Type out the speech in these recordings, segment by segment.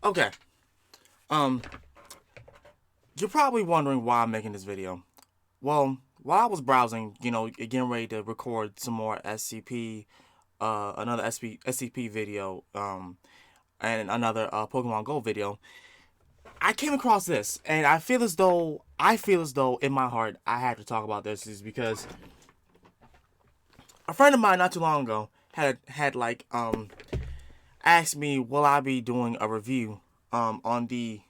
Okay. Um, you're probably wondering why I'm making this video. Well, while I was browsing, getting ready to record some more SCP, another SCP video, and another Pokemon Go video, I came across this, and I feel as though in my heart I had to talk about this, is because a friend of mine not too long ago had like asked me, will I be doing a review on the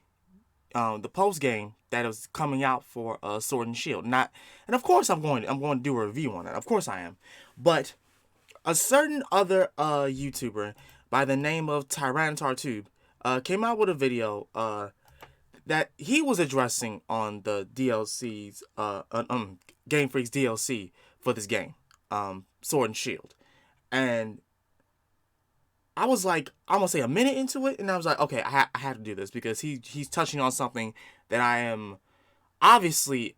post game that was coming out for Sword and Shield. Not, and of course I'm going to do a review on it. Of course I am, but a certain other YouTuber by the name of Tyranitartube came out with a video that he was addressing on the DLC's Gamefreak's DLC for this game, Sword and Shield, and I was like, I'm gonna say a minute into it, and I was like, okay, I have to do this because he's touching on something that I am obviously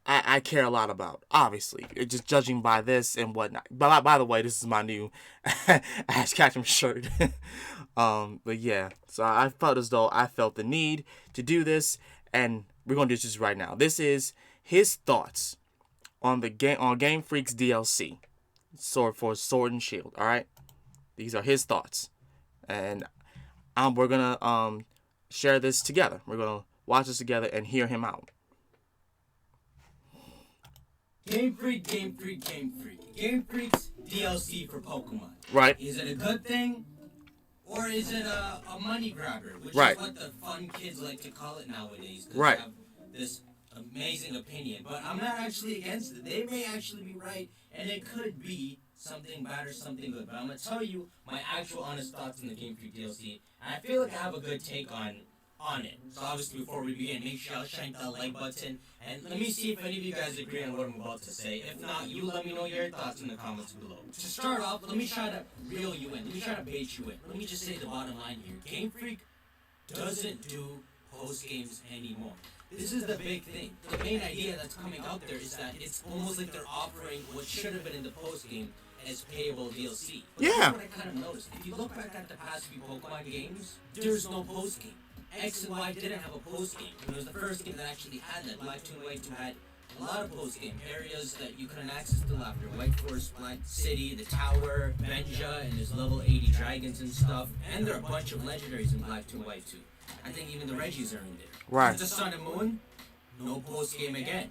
I care a lot about. Obviously, just judging by this and whatnot. By the way, this is my new Ash Ketchum shirt. But yeah, so I felt as though I felt the need to do this, and we're gonna do this right now. This is his thoughts on the Game Freak's DLC, for Sword and Shield. All right. These are his thoughts, and we're gonna share this together. We're gonna watch this together and hear him out. Game Freak, Game Freak, Game Freak. Game Freak's DLC for Pokemon. Right. Is it a good thing, or is it a money grabber? Which Right. is what the fun kids like to call it nowadays. Right. They have this amazing opinion, but I'm not actually against it. They may actually be right, and it could be something bad or something good. But I'm gonna tell you my actual honest thoughts on the Game Freak DLC, and I feel like I have a good take on it. So obviously, before we begin, make sure you shank that like button, and let me see if any of you guys agree on what I'm about to say. If not, you let me know your thoughts in the comments below. To start off, let me try to reel you in. Let me try to bait you in. Let me just say the bottom line here: Game Freak doesn't do post games anymore. This is the big thing. The main idea that's coming out there is that it's almost like they're offering what should have been in the post game as payable DLC. But Yeah. That's what I kind of noticed. If you look back at the past few Pokemon games, there's no post game. X and Y didn't have a post game. It was the first game that actually had that. Black 2 and White 2 had a lot of post game areas that you couldn't access till after. White Forest, Black City, the Tower, Benja, and there's level 80 dragons and stuff. And there are a bunch of legendaries in Black 2 and White 2. I think even the Reggies are in there. Right. With the Sun and Moon, no post game again.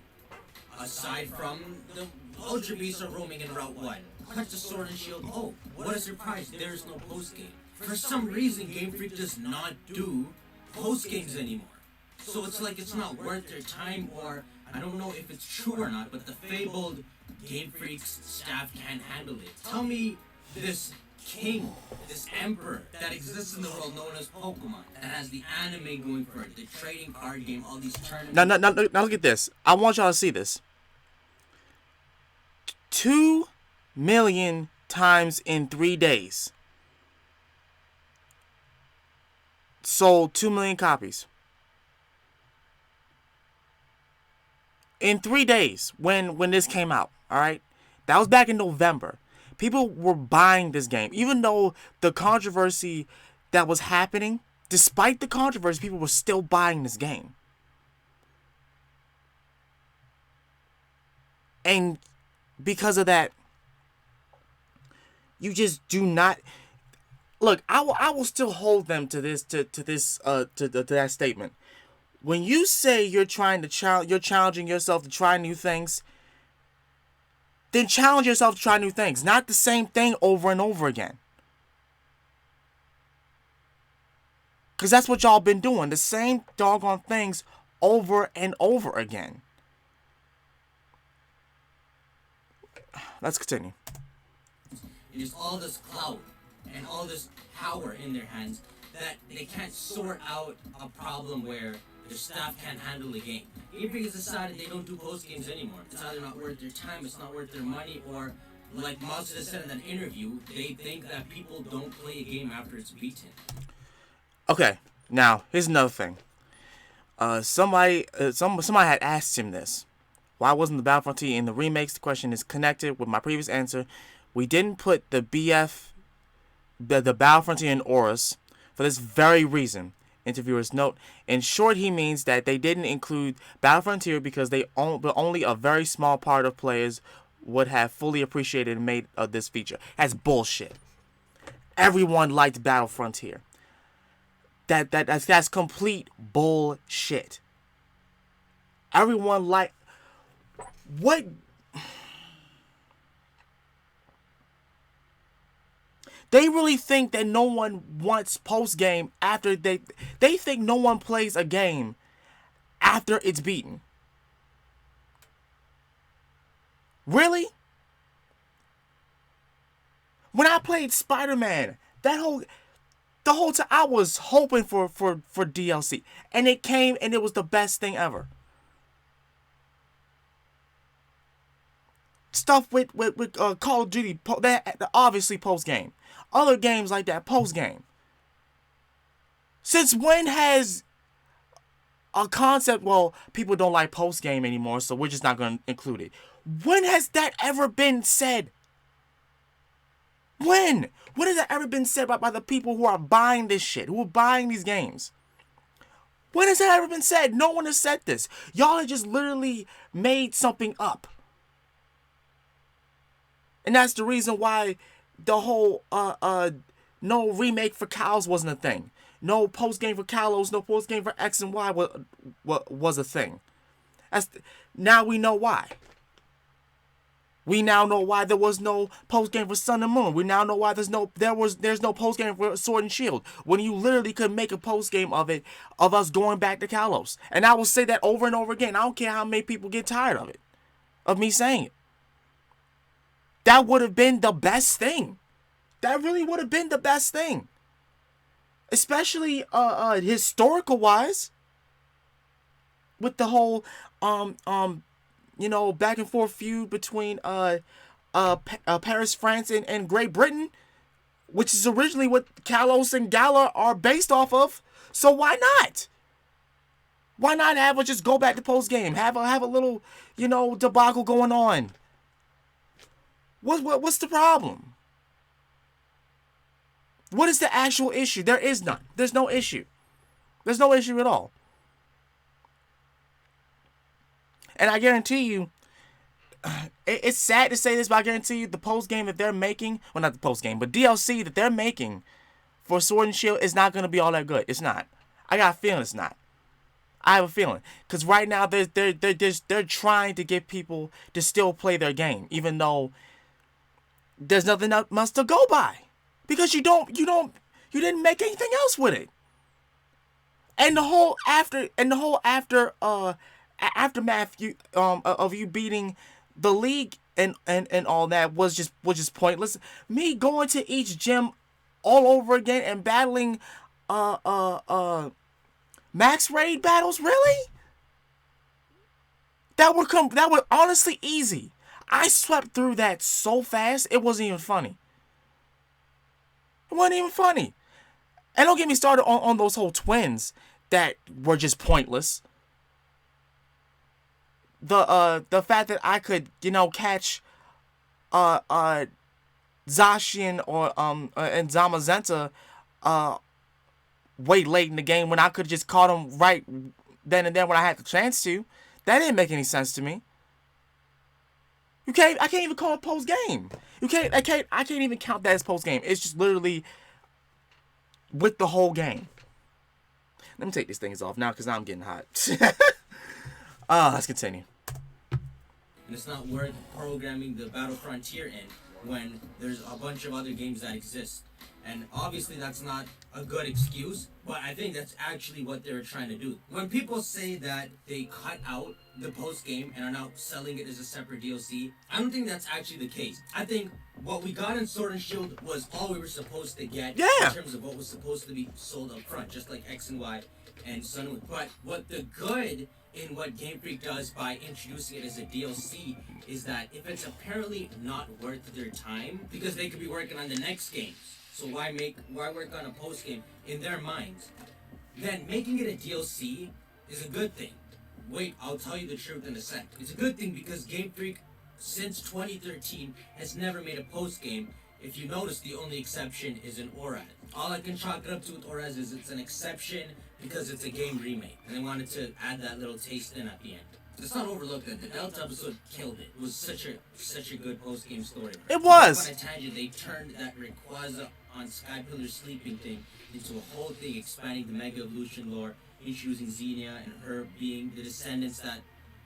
Aside from the Ultra Beasts are roaming in Route 1. Catch the Sword and Shield. Oh, what a surprise, there's no post game. For some reason, Game Freak does not do post games anymore. So it's like it's not worth their time, or I don't know if it's true or not, but the fabled Game Freak's staff can't handle it. Tell me this king, this emperor that exists in the world known as Pokemon, that has the anime going for it, the trading card game, all these tournaments. Now look at this. I want y'all to see this. 2 million times in 3 days. Sold 2 million copies. In 3 days, when this came out, all right? That was back in November. People were buying this game. Even though the controversy that was happening, despite the controversy, people were still buying this game. And because of that, you just do not look. I will still hold them to this to that statement. When you say you're challenging yourself to try new things, then challenge yourself to try new things, not the same thing over and over again. Because that's what y'all been doing, the same doggone things over and over again. Let's continue. There's all this clout and all this power in their hands that they can't sort out a problem where their staff can't handle the game. Game Freak has decided they don't do post games anymore. It's either not worth their time, it's not worth their money, or like Monster said in that interview, they think that people don't play a game after it's beaten. Okay, now here's another thing. Somebody had asked him this. Why wasn't the Battle Frontier in the remakes? The question is connected with my previous answer. We didn't put the Battle Frontier in Auras for this very reason. Interviewers note, in short, he means that they didn't include Battle Frontier because only a very small part of players would have fully appreciated and made of this feature. That's bullshit. Everyone liked Battle Frontier. That's complete bullshit. Everyone liked what? They really think that no one wants post game after they think no one plays a game after it's beaten. Really? When I played Spider-Man, the whole time I was hoping for DLC, and it came and it was the best thing ever. Stuff with Call of Duty, that obviously post game. Other games like that post game. Since when has a concept? Well, people don't like post game anymore, so we're just not going to include it. When has that ever been said? When has that ever been said by the people who are buying this shit, who are buying these games? When has that ever been said? No one has said this. Y'all have just literally made something up. And that's the reason why the whole no remake for Cows wasn't a thing. No post game for Kalos, no post game for X and Y was a thing. Now we know why. We now know why there was no post game for Sun and Moon. We now know why there's no post game for Sword and Shield. When you literally could make a post game of us going back to Kalos. And I will say that over and over again. I don't care how many people get tired of it, of me saying it. That would have been the best thing. That really would have been the best thing. Especially historical wise. With the whole back and forth feud between Paris, France and Great Britain, which is originally what Kalos and Gala are based off of. So why not? Why not have us just go back to post game? Have a little, debacle going on. What's the problem? What is the actual issue? There is none. There's no issue. There's no issue at all. And I guarantee you, it's sad to say this, but I guarantee you the post game that they're making, well, not the post game, but DLC that they're making for Sword and Shield is not going to be all that good. It's not. I got a feeling it's not. I have a feeling, because right now they're trying to get people to still play their game, even though there's nothing else to go by, because you didn't make anything else with it. And the whole aftermath of you beating the league and all that was just pointless. Me going to each gym all over again and battling max raid battles, really? That were honestly easy. I swept through that so fast, it wasn't even funny. It wasn't even funny. And don't get me started on those whole twins that were just pointless. The fact that I could, catch Zacian or and Zamazenta way late in the game when I could have just caught them right then and there when I had the chance to. That didn't make any sense to me. I can't even call it post game. I can't even count that as post game. It's just literally with the whole game. Let me take these things off now because now I'm getting hot. Let's continue. And it's not worth programming the Battle Frontier in when there's a bunch of other games that exist. And obviously that's not a good excuse, but I think that's actually what they're trying to do. When people say that they cut out the post game and are now selling it as a separate DLC, I don't think that's actually the case. I think what we got in Sword and Shield was all we were supposed to get in terms of what was supposed to be sold up front, just like X and Y and Sun and Moon. But what the good in what Gamefreak does by introducing it as a DLC is that if it's apparently not worth their time, because they could be working on the next game, so why work on a post game in their minds? Then making it a DLC is a good thing. Wait, I'll tell you the truth in a sec. It's a good thing because Gamefreak, since 2013, has never made a post game if you notice, the only exception is an ORAD. All I can chalk it up to with ORAD is it's an exception because it's a game remake, and they wanted to add that little taste in at the end. Let's not overlook that the Delta episode killed it. It was such a good post game story. It was. On a tangent, they turned that Rayquaza on Skypillar sleeping thing into a whole thing, expanding the Mega Evolution lore, introducing Xenia and her being the descendants that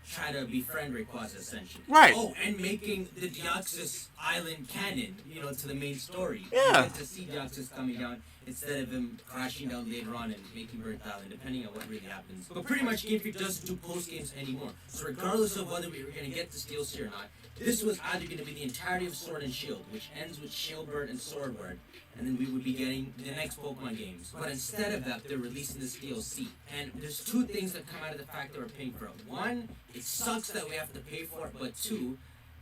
try to befriend Rayquaza, essentially. Right. Oh, and making the Deoxys Island canon, to the main story. Yeah. You get to see Deoxys coming down instead of him crashing down later on and making Earth Island, depending on what really happens. But pretty much Game Freak doesn't do post games anymore. So regardless of whether we were going to get this DLC or not, this was either going to be the entirety of Sword and Shield, which ends with Shieldbird and Swordbird, and then we would be getting the next Pokemon games. But instead of that, they're releasing this DLC. And there's two things that come out of the fact that we're paying for it. One, it sucks that we have to pay for it, but two,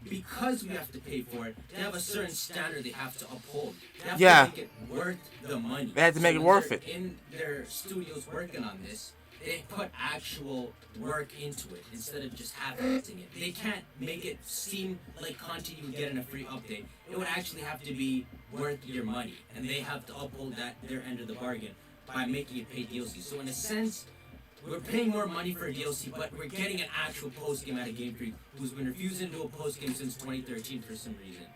because we have to pay for it, they have a certain standard they have to uphold. They have to make it worth the money. They have to make it worth it. In their studios working on this, they put actual work into it instead of just half-assing it. They can't make it seem like content you would get in a free update. It would actually have to be worth your money, and they have to uphold their end of the bargain by making it pay DLC. So in a sense, we're paying more money for a DLC, but we're getting an actual post-game out of Game Freak, who's been refusing to do a post-game since 2013 for some reason.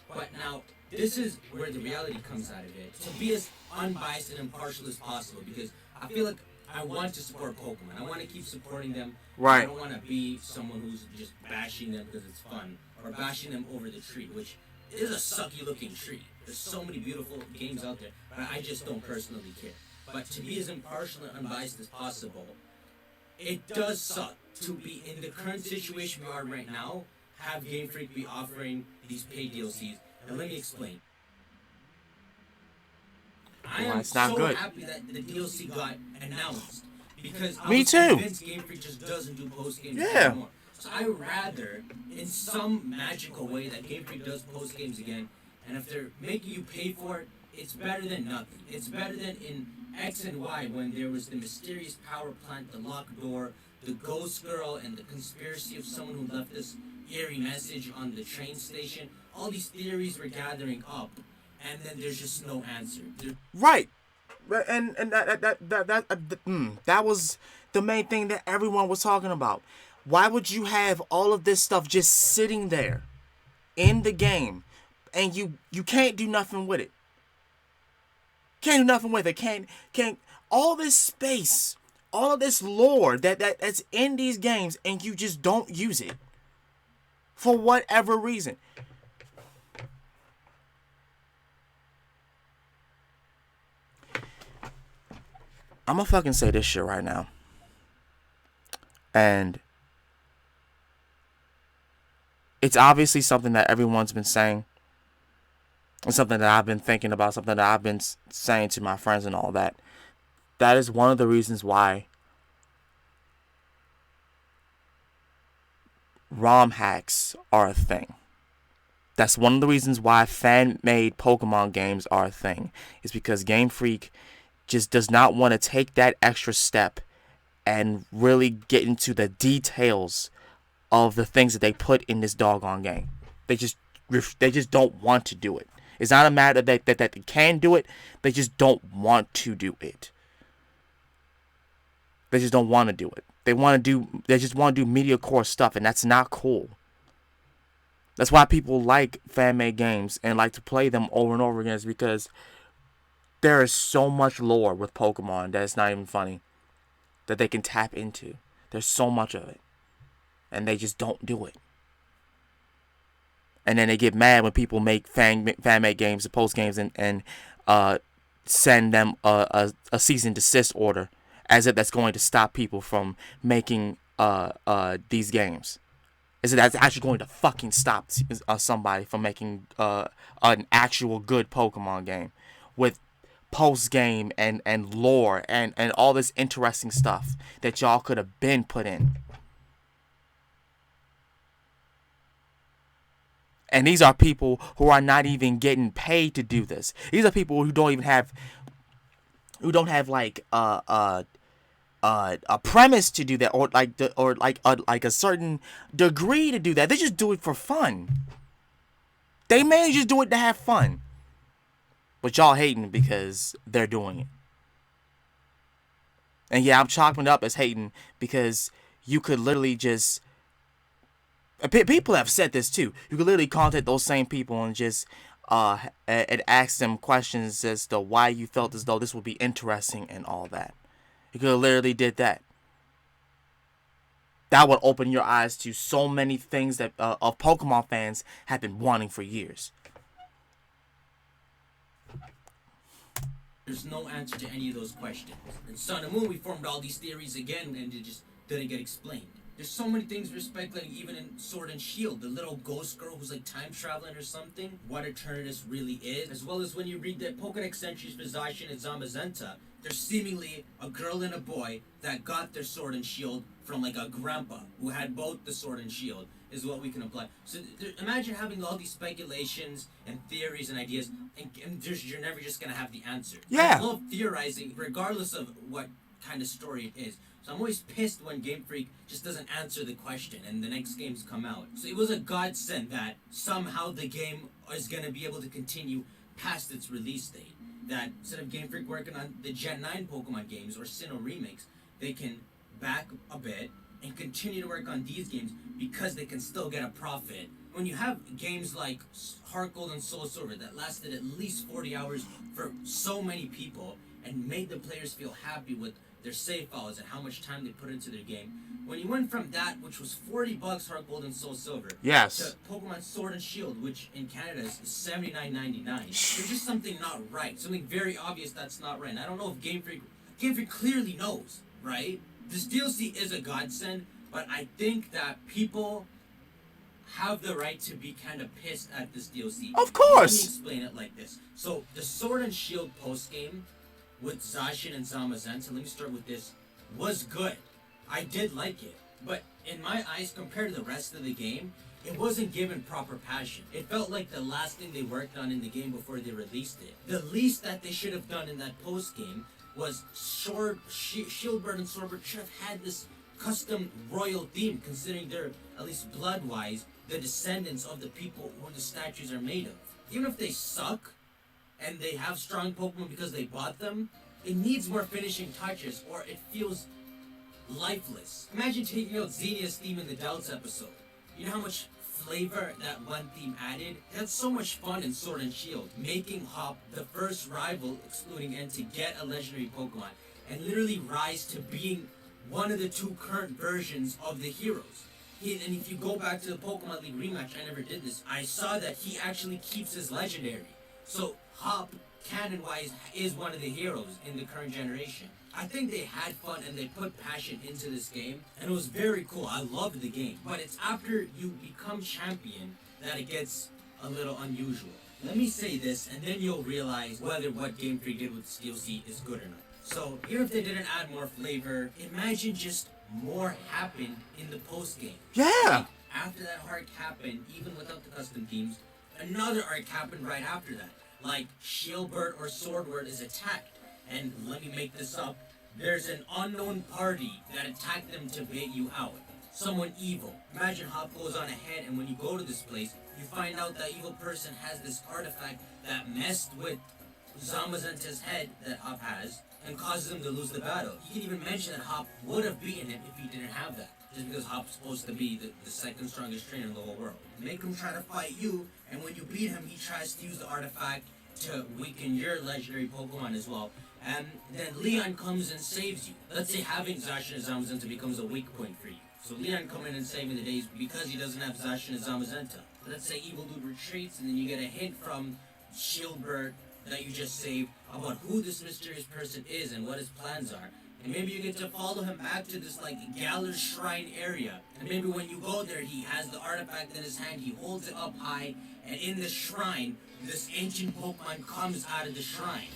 But now, this is where the reality comes out of it. To be as unbiased and impartial as possible, because I feel like I want to support Pokemon. I want to keep supporting them. Right. I don't want to be someone who's just bashing them because it's fun, or bashing them over the tree, which is a sucky-looking tree. There's so many beautiful games out there, but I just don't personally care. But to be as impartial and unbiased as possible, it does suck to be in the current situation we are right now, have Game Freak be offering these paid DLCs. And let me explain. I am so happy that the DLC got announced, because I was convinced Game Freak just doesn't do post games anymore. So I would rather, in some magical way, that Game Freak does post games again. And if they're making you pay for it, it's better than nothing. It's better than in X and Y, when there was the mysterious power plant, the locked door, the ghost girl, and the conspiracy of someone who left this eerie message on the train station. All these theories were gathering up, and then there's just no answer. Right. And that was the main thing that everyone was talking about. Why would you have all of this stuff just sitting there in the game, and you can't do nothing with it? Can't do nothing with it. Can't all this space, all of this lore that's in these games, and you just don't use it for whatever reason. I'm gonna fucking say this shit right now. And it's obviously something that everyone's been saying. It's something that I've been thinking about, something that I've been saying to my friends and all that. That is one of the reasons why ROM hacks are a thing. That's one of the reasons why fan-made Pokemon games are a thing. Is because Game Freak just does not want to take that extra step and really get into the details of the things that they put in this doggone game. They just don't want to do it. It's not a matter that they can do it. They just don't want to do it. They just don't want to do it. They just want to do mediocre stuff, and that's not cool. That's why people like fan-made games and like to play them over and over again, is because there is so much lore with Pokemon that it's not even funny that they can tap into. There's so much of it, and they just don't do it. And then they get mad when people make fan-made games, post games, and send them a cease and desist order, as if that's going to stop people from making these games. As if that's actually going to fucking stop somebody from making an actual good Pokemon game with post game and lore and all this interesting stuff that y'all could have been put in. And these are people who are not even getting paid to do this. These are people who don't have like a premise to do that, or like a certain degree to do that. They just do it for fun. They may just do it to have fun. but y'all hating because they're doing it. And yeah, I'm chalking it up as hating because you could literally just. People have said this too. You could literally contact those same people and just and ask them questions as to why you felt as though this would be interesting and all that. You could have literally did that. That would open your eyes to so many things that of Pokemon fans have been wanting for years. There's no answer to any of those questions. In Sun and Moon, we formed all these theories again, and it just didn't get explained. There's so many things we're speculating, even in Sword and Shield. The little ghost girl who's like time traveling or something. What Eternatus really is. As well as when you read the Pokedex entries for Zacian and Zamazenta, there's seemingly a girl and a boy that got their Sword and Shield from like a grandpa who had both the Sword and Shield, is what we can apply. So imagine having all these speculations and theories and ideas, and you're never just going to have the answer. Yeah. I love theorizing regardless of what kind of story it is. So I'm always pissed when Game Freak just doesn't answer the question and the next games come out. So it was a godsend that somehow the game is going to be able to continue past its release date. That instead of Game Freak working on the Gen 9 Pokemon games or Sinnoh remakes, they can back a bit and continue to work on these games because they can still get a profit. When you have games like Heart Gold and Soul Silver that lasted at least 40 hours for so many people and made the players feel happy with their save files and how much time they put into their game. When you went from that, which was $40 Heart Gold and Soul Silver, yes, to Pokemon Sword and Shield, which in Canada is $79.99, there's just something not right. Something very obvious that's not right. And I don't know if Game Freak clearly knows, right? This DLC is a godsend, but I think that people have the right to be kind of pissed at this DLC. Of course. Let me explain it like this. So the Sword and Shield post game with Zacian and Zamazenta, let me start with this, was good. I did like it. But in my eyes, compared to the rest of the game, it wasn't given proper passion. It felt like the last thing they worked on in the game before they released it. The least that they should have done in that post game was Shieldbird and Swordsbird should have had this custom royal theme, considering they're, at least blood-wise, the descendants of the people who the statues are made of. Even if they suck, and they have strong Pokemon because they bought them, it needs more finishing touches, or it feels lifeless. Imagine taking out Xenia's theme in the Delta episode. You know how much flavor that one theme added? That's so much fun in Sword and Shield. Making Hop the first rival, excluding N, to get a legendary Pokemon, and literally rise to being one of the two current versions of the heroes. And if you go back to the Pokemon League rematch, I never did this, I saw that he actually keeps his legendary. So Hop, canon-wise, is one of the heroes in the current generation. I think they had fun and they put passion into this game, and it was very cool. I loved the game. But it's after you become champion that it gets a little unusual. Let me say this, and then you'll realize whether what Game Freak did with this DLC is good or not. So, even if they didn't add more flavor, imagine just more happened in the post-game. Yeah. Like, after that arc happened, even without the custom themes, another arc happened right after that. Like, Shieldbird or Swordbird is attacked. And let me make this up. There's an unknown party that attacked them to bait you out. Someone evil. Imagine Hop goes on ahead, and when you go to this place, you find out that evil person has this artifact that messed with Zamazenta's head that Hop has and causes him to lose the battle. You can even mention that Hop would have beaten him if he didn't have that. Just because Hop's supposed to be the second strongest trainer in the whole world. Make him try to fight you, and when you beat him, he tries to use the artifact to weaken your legendary Pokemon as well. And then Leon comes and saves you. Let's say having Zacian and Zamazenta becomes a weak point for you. So Leon coming and saving the days because he doesn't have Zacian and Zamazenta. Let's say Evil Dude retreats, and then you get a hint from Shieldbird that you just saved about who this mysterious person is and what his plans are. And maybe you get to follow him back to this like Galar Shrine area. And maybe when you go there, he has the artifact in his hand, he holds it up high, and in the shrine, this ancient Pokemon comes out of the shrine.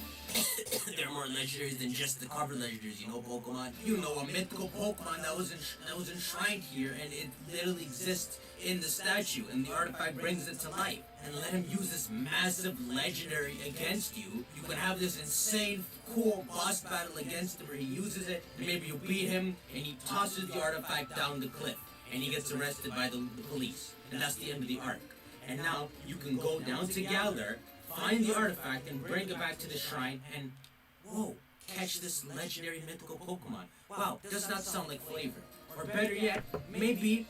They're more legendaries than just the cover legendaries, you know, Pokemon. You know, a mythical Pokemon that was enshrined here, and it literally exists in the statue, and the artifact brings it to life. And let him use this massive legendary against you. You can have this insane, cool boss battle against him where he uses it, and maybe you beat him, and he tosses the artifact down the cliff, and he gets arrested by the police. And that's the end of the arc. And now you can go down to Galar, find the artifact and bring it back to the shrine and, whoa, catch this legendary mythical Pokemon. Wow, does not sound like flavor. Or better yet, maybe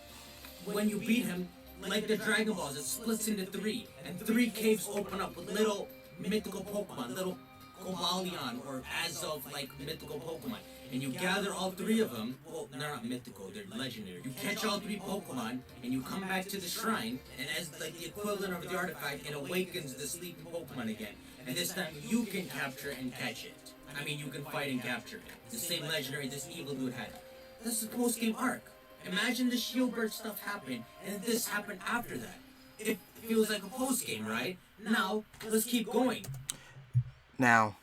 when you beat him, like the Dragon Balls, it splits into three, and three caves open up with little mythical Pokemon, little Cobalion or Azov like mythical Pokemon. And you gather all three of them. Well, they're not mythical, they're legendary. You catch all three Pokemon, and you come back to the shrine, and as like the equivalent of the artifact, it awakens the sleeping Pokemon again. And this time you can capture and catch it. I mean, you can fight and capture it. The same legendary this evil dude had. That's the post-game arc. Imagine the Shieldbird stuff happened, and this happened after that. It feels like a post-game, right? Now, let's keep going. Now,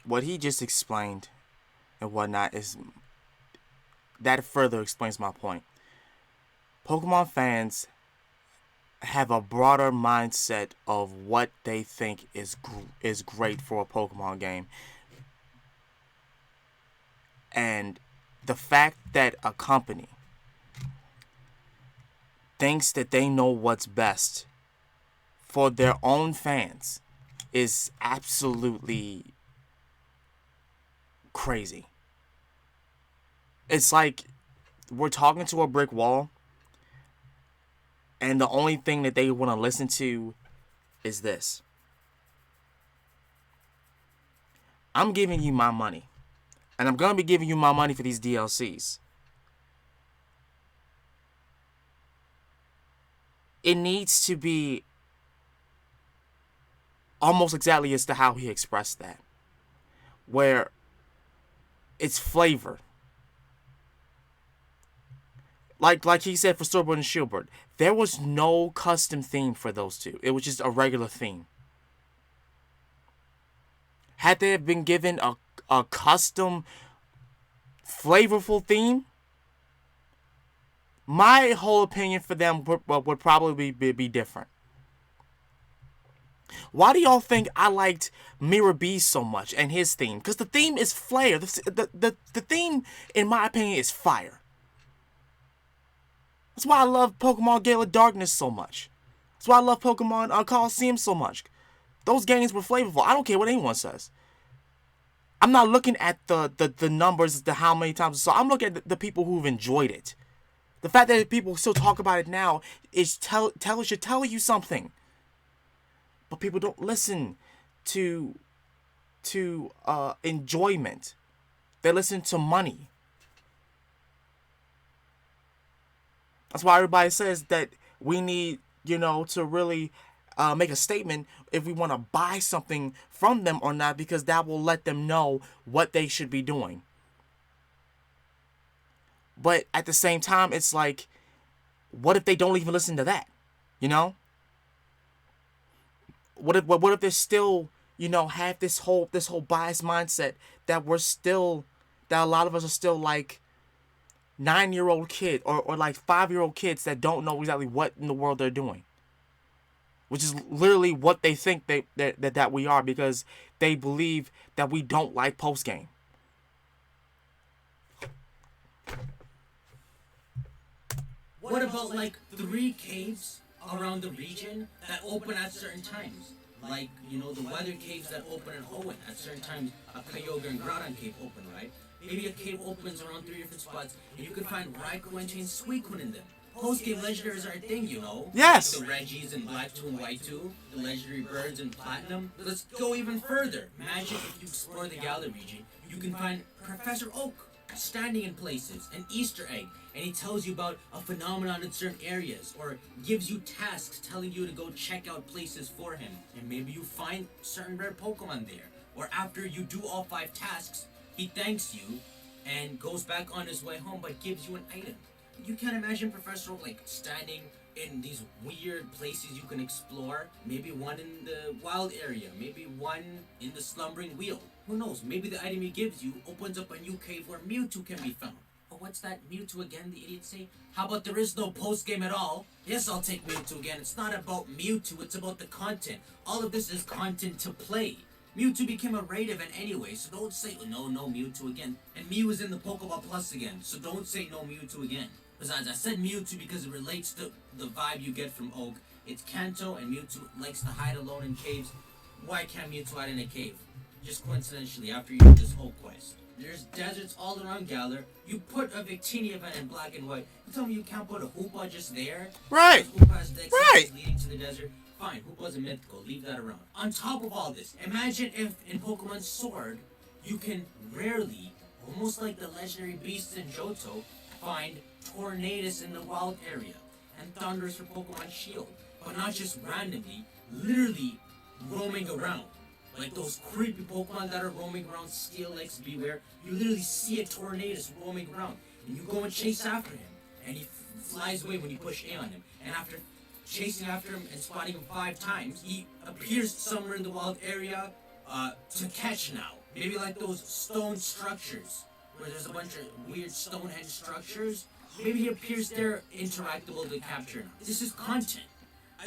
what he just explained and whatnot is that further explains my point. Pokemon fans have a broader mindset of what they think is great for a Pokemon game. And the fact that a company thinks that they know what's best for their own fans is absolutely crazy. It's like we're talking to a brick wall, and the only thing that they want to listen to is this. I'm giving you my money, and I'm going to be giving you my money for these DLCs. It needs to be almost exactly as to how he expressed that, where it's flavor. Like he said for Swordbird and Shieldbird, there was no custom theme for those two. It was just a regular theme. Had they been given a custom, flavorful theme, my whole opinion for them would probably be different. Why do y'all think I liked Mirror B so much and his theme? Because the theme is flair. The theme, in my opinion, is fire. That's why I love Pokemon Gale of Darkness so much. That's why I love Pokemon Coliseum so much. Those games were flavorful. I don't care what anyone says. I'm not looking at the numbers as to how many times I saw. I'm looking at the people who've enjoyed it. The fact that people still talk about it now is should tell you something. But people don't listen to enjoyment. They listen to money. That's why everybody says that we need, to really make a statement if we want to buy something from them or not, because that will let them know what they should be doing. But at the same time, it's like, what if they don't even listen to that? What if they're still, have this whole biased mindset that that a lot of us are still like 9-year-old kid or like 5-year-old kids that don't know exactly what in the world they're doing, which is literally what they think that we are, because they believe that we don't like post game. What about like 3 caves around the region that open at certain times? Like, the weather caves that open in Hoenn at certain times. A Kyogre and Groudon cave open, right? Maybe a cave opens around 3 different spots, and you can find Raikou and Suicune in them. Post-game legendaries are a thing, Yes! Like the Reggies and Black 2 and White 2, the legendary birds and Platinum. Let's go even further. Imagine if you explore the Galar region, you can find Professor Oak standing in places, an Easter egg, and he tells you about a phenomenon in certain areas, or gives you tasks telling you to go check out places for him, and maybe you find certain rare Pokemon there, or after you do all 5 tasks, he thanks you and goes back on his way home but gives you an item. You can't imagine Professor Oak like standing in these weird places you can explore. Maybe one in the wild area, maybe one in the slumbering wheel. Who knows, maybe the item he gives you opens up a new cave where Mewtwo can be found. Oh, what's that? Mewtwo again, the idiots say? How about there is no post-game at all? Yes, I'll take Mewtwo again. It's not about Mewtwo, it's about the content. All of this is content to play. Mewtwo became a raid event anyway, so don't say, no Mewtwo again. And Mew is in the Pokeball Plus again, so don't say no Mewtwo again. Besides, I said Mewtwo because it relates to the vibe you get from Oak. It's Kanto, and Mewtwo likes to hide alone in caves. why can't Mewtwo hide in a cave? Just coincidentally, after you do this whole quest. There's deserts all around Galar. You put a Victini event in black and white. You tell me you can't put a Hoopa just there? Right. Because Hoopa's deck Right. leading to the desert. Fine, Hoopa's a mythical. Leave that around. On top of all this, imagine if in Pokemon Sword, you can rarely, almost like the legendary beasts in Johto, find Tornadus in the wild area and Thunders for Pokemon Shield. But not just randomly, literally roaming around. Like those creepy Pokemon that are roaming around, Steelix, Beware. You literally see a Tornadus roaming around. And you go and chase after him. And he flies away when you push A on him. And after chasing after him and spotting him 5 times, he appears somewhere in the wild area to catch now. Maybe like those stone structures, where there's a bunch of weird Stonehenge structures. Maybe he appears there interactable to capture now. This is content.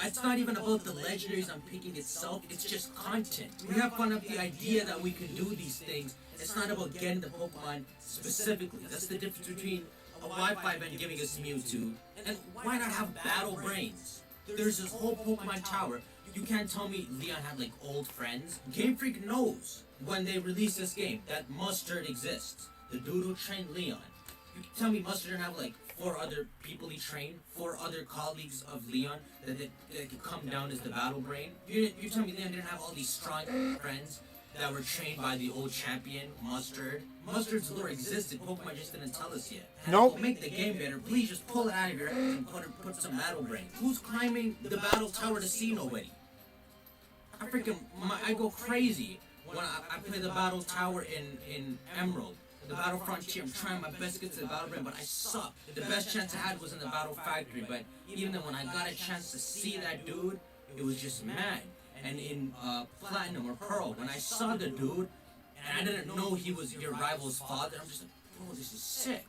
It's not even about the legendaries I'm picking itself, it's just content. We have fun of the idea that we can do these things. It's not about getting the Pokemon specifically. That's the difference between a Wi-Fi event giving us Mewtwo, and why not have Battle Brains? There's this whole Pokemon Tower. You can't tell me Leon had like old friends. Gamefreak knows when they release this game that Mustard exists. The dude who trained Leon. You can tell me Mustard didn't have like 4 other people he trained, 4 other colleagues of Leon that could come down as the Battle Brain. You tell me Leon didn't have all these strong friends that were trained by the old champion, Mustard. Mustard's lore existed, Pokemon just didn't tell us yet. Nope. To make the game better, please just pull it out of your head and put some Battle Brain. Who's climbing the Battle Tower to see nobody? I go crazy when I play the Battle Tower in Emerald. The Battle Frontier, I'm trying my best to get to the Battle Brain, but I suck. The best chance I had was in the Battle Factory, but even then when I got a chance to see that dude, it was just mad. And in Platinum or Pearl, when I saw the dude, and I didn't know he was your rival's father, I'm just like, bro, this is sick.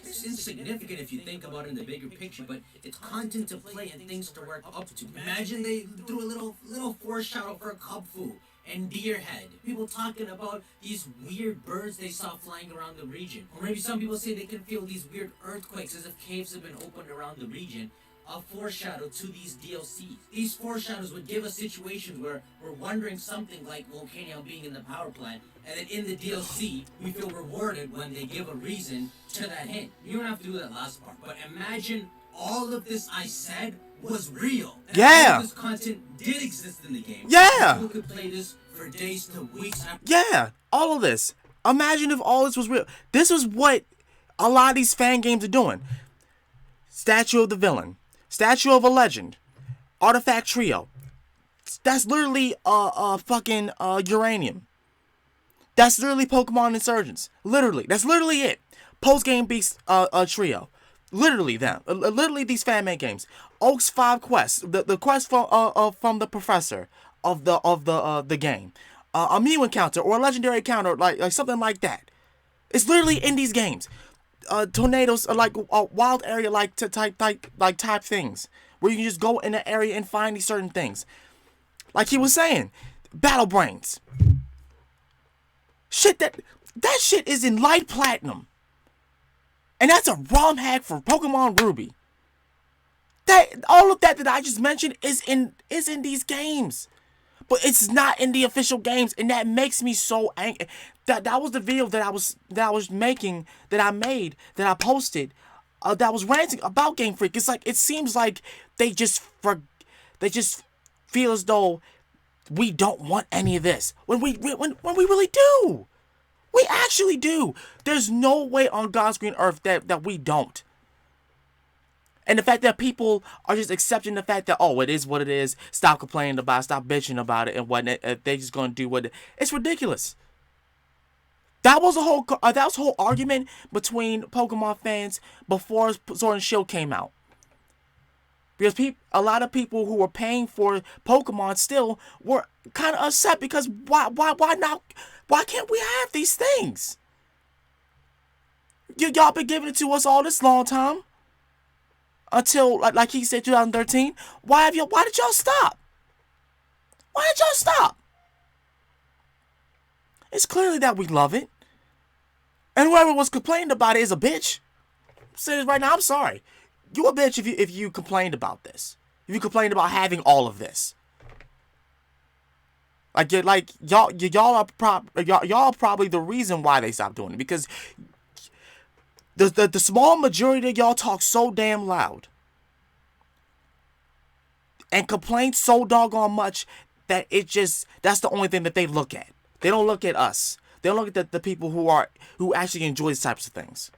It's insignificant if you think about it in the bigger picture, but it's content to play and things to work up to. Imagine they threw a little foreshadow for Kubfu and Deerhead. People talking about these weird birds they saw flying around the region. Or maybe some people say they can feel these weird earthquakes as if caves have been opened around the region. A foreshadow to these DLCs. These foreshadows would give us situations where we're wondering something like Volcano being in the power plant, and then in the DLC, we feel rewarded when they give a reason to that hint. You don't have to do that last part, but imagine all of this I said was real. And Yeah. all of this content did exist in the game. Yeah. People could play this for days to weeks after. Yeah, all of this. Imagine if all this was real. This is what a lot of these fan games are doing. Statue of the Villain. Statue of a Legend. Artifact Trio. That's literally fucking Uranium. That's literally Pokemon Insurgents. Literally. That's literally it. Post-game Beast Trio. Literally them. Literally these fan-made games. Oak's 5 quests. The quest from the professor of the game. A Mew encounter or a legendary encounter, like something like that. It's literally in these games. Tornadoes are like a wild area type things where you can just go in an area and find these certain things. Like he was saying, Battle Brains. Shit that shit is in Light Platinum. And that's a ROM hack for Pokemon Ruby. That all of that I just mentioned is in these games. But it's not in the official games, and that makes me so angry. That was the video that I posted, that was ranting about Gamefreak. It's like it seems like they just feel as though we don't want any of this when we really do. We actually do. There's no way on God's green earth that we don't. And the fact that people are just accepting the fact that, oh, it is what it is. Stop complaining about it. Stop bitching about it and whatnot. They're just going to do what it's ridiculous. That was a whole argument between Pokemon fans before Sword and Shield came out. Because a lot of people who were paying for Pokemon still were kind of upset because why not? Why can't we have these things? Y'all been giving it to us all this long time. Until, like he said, 2013. Why did y'all stop? Why did y'all stop? It's clearly that we love it. And whoever was complaining about it is a bitch. I'm saying this right now, I'm sorry. You a bitch if you complained about this. If you complained about having all of this. Like y'all are probably the reason why they stopped doing it, because the small majority of y'all talk so damn loud and complain so doggone much that that's the only thing that they look at. They don't look at us. They don't look at the people who actually enjoy these types of things.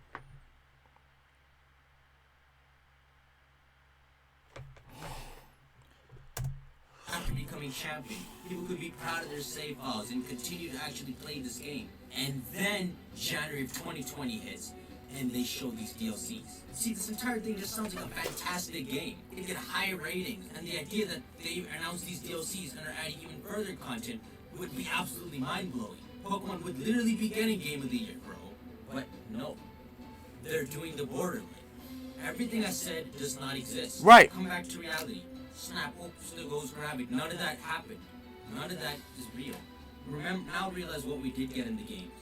After becoming champion, people could be proud of their save files and continue to actually play this game. And then January of 2020 hits, and they show these DLCs. See, this entire thing just sounds like a fantastic game. It get high ratings, and the idea that they announced these DLCs and are adding even further content would be absolutely mind-blowing. Pokemon would literally be getting Game of the Year, bro. But no, they're doing the Borderland. Everything I said does not exist. Right. Come back to reality. Snap, oops, there goes gravity. None of that happened. None of that is real. Remember, now realize what we did get in the games,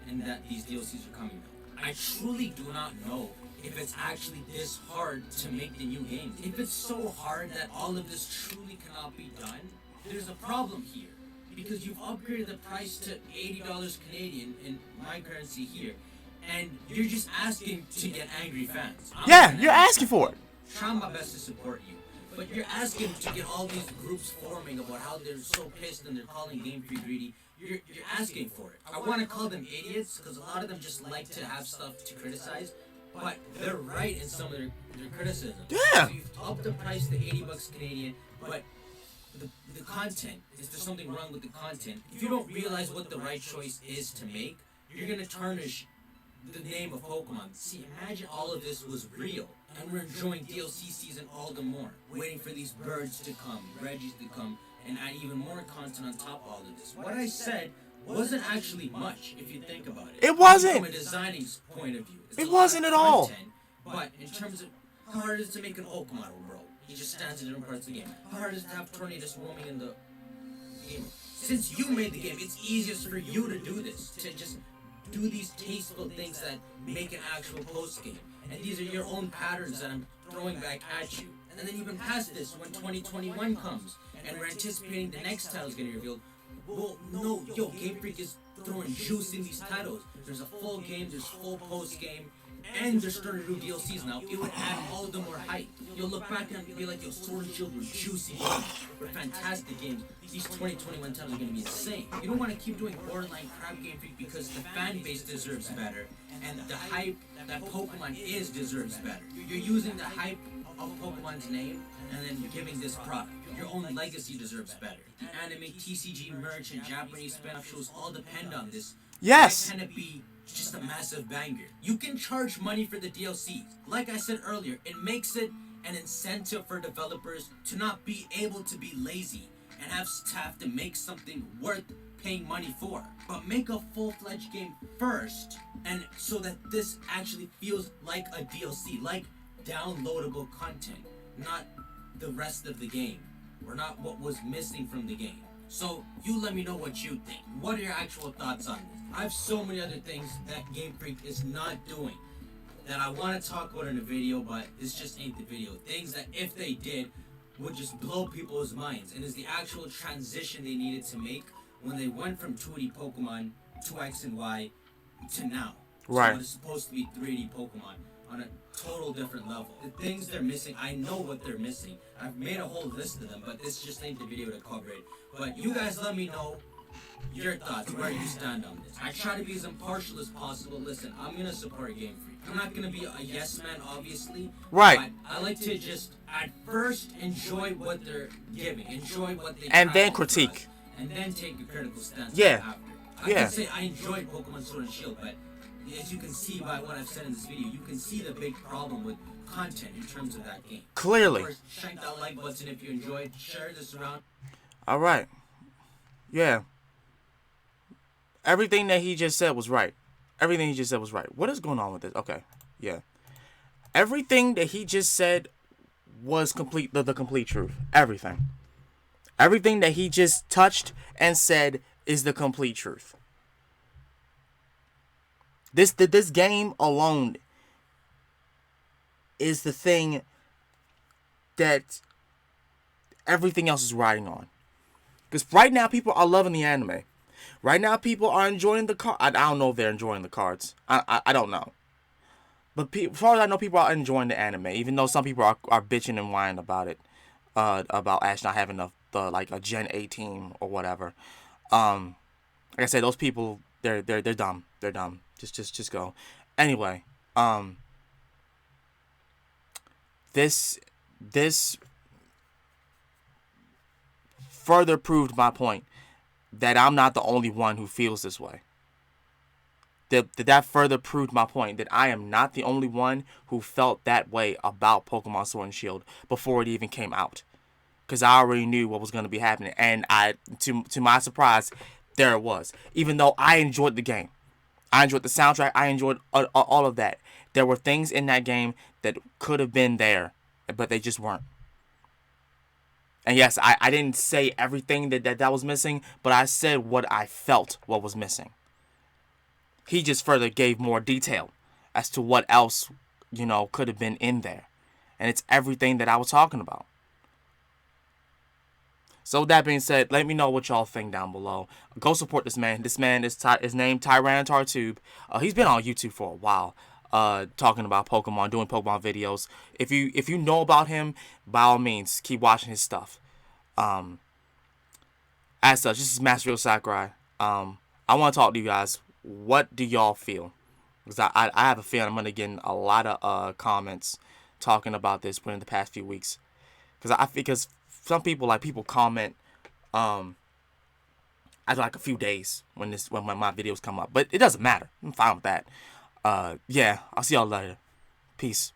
and that these DLCs are coming out. I truly do not know if it's actually this hard to make the new games. If it's so hard that all of this truly cannot be done, there's a problem here. Because you've upgraded the price to $80 Canadian in my currency here, and you're just asking to get angry fans. Yeah, you're asking for it. Trying my best to support you. But you're asking to get all these groups forming about how they're so pissed and they're calling Gamefreak greedy. You're asking for it. I want to call them idiots because a lot of them just like to have stuff to criticize. But they're right in some of their criticism. Yeah. So you've upped the price to $80 Canadian, but the content, is there something wrong with the content? If you don't realize what the right choice is to make, you're going to tarnish the name of Pokemon. See, imagine all of this was real, and we're enjoying DLC season all the more, waiting for these birds to come, Reggies to come, and add even more content on top of all of this. What I said wasn't actually much, if you think about it. It wasn't. From a designing point of view. It wasn't at all. But in terms of how hard it is to make an Pokemon world, he just stands in different parts of the game. How hard is it to have tornadoes roaming in the game? Since you made the game, it's easiest for you to do this, to just do these tasteful things that make an actual post game. And these are your own patterns that I'm throwing back at you. And then even past this, when 2021 comes, and we're anticipating the next title is getting revealed, well, no, yo, Gamefreak is throwing juice in these titles. There's a full game, there's full post game, and they're starting to do DLCs now. It would add all the more hype. You'll look back and be like, yo, Sword and Shield were juicy games, were fantastic games. These 2021 titles are going to be insane. You don't want to keep doing borderline crap Gamefreak because the fan base deserves better, and the hype that Pokemon is deserves better. You're using the hype of Pokemon's name and then giving this product. Your own legacy deserves better. The anime, TCG merch, and Japanese spin-off shows all depend on this. Yes. Why can't it be just a massive banger? You can charge money for the DLCs. Like I said earlier, it makes it an incentive for developers to not be able to be lazy and have staff to make something worth paying money for. But make a full-fledged game first, and so that this actually feels like a DLC, like downloadable content, not the rest of the game, or not what was missing from the game. So you let me know what you think. What are your actual thoughts on this? I have so many other things that Gamefreak is not doing that I want to talk about in a video, but this just ain't the video. Things that if they did would just blow people's minds, and is the actual transition they needed to make when they went from 2D Pokemon to X and Y to now. Right. So it's supposed to be 3D Pokemon on a total different level. The things they're missing, I know what they're missing. I've made a whole list of them, but this just ain't the video to cover it. But you guys let me know your thoughts, where you stand on this. I try to be as impartial as possible. Listen, I'm gonna support Game Freak. I'm not gonna be a yes man, obviously. Right. But I like to just at first enjoy what they're giving, enjoy what they And try then to critique. us, and then take a critical stance. Yeah. After. I Yeah. can say I enjoyed Pokemon Sword and Shield, but as you can see by what I've said in this video, you can see the big problem with content in terms of that game. Clearly. Of course, shank that like button if you enjoyed. Share this around. All right. Yeah. Everything that he just said was right. Everything he just said was right. What is going on with this? Okay. Yeah. Everything that he just said was the complete truth. Everything. Everything that he just touched and said is the complete truth. This game alone is the thing that everything else is riding on. Because right now, people are loving the anime. Right now, people are enjoying the card. I don't know if they're enjoying the cards. I don't know. But as far as I know, people are enjoying the anime, even though some people are bitching and whining about it, about Ash not having like a Gen 8 team or whatever. Like I said, those people they're dumb. They're dumb. Just go. Anyway, this this further proved my point that I'm not the only one who feels this way. That further proved my point that I am not the only one who felt that way about Pokemon Sword and Shield before it even came out. Because I already knew what was going to be happening. And to my surprise, there it was. Even though I enjoyed the game. I enjoyed the soundtrack. I enjoyed all of that. There were things in that game that could have been there, but they just weren't. And yes, I didn't say everything that was missing, but I said what I felt what was missing. He just further gave more detail as to what else, could have been in there. And it's everything that I was talking about. So with that being said, let me know what y'all think down below. Go support this man. This man is named Tyranitartube. He's been on YouTube for a while, talking about Pokemon, doing Pokemon videos. If you know about him, by all means, keep watching his stuff. As such, this is Master Ryo Sakurai. I want to talk to you guys. What do y'all feel? Because I have a feeling I'm going to get a lot of comments talking about this within the past few weeks. Because some people comment after like a few days when my videos come up. But it doesn't matter. I'm fine with that. Yeah, I'll see y'all later. Peace.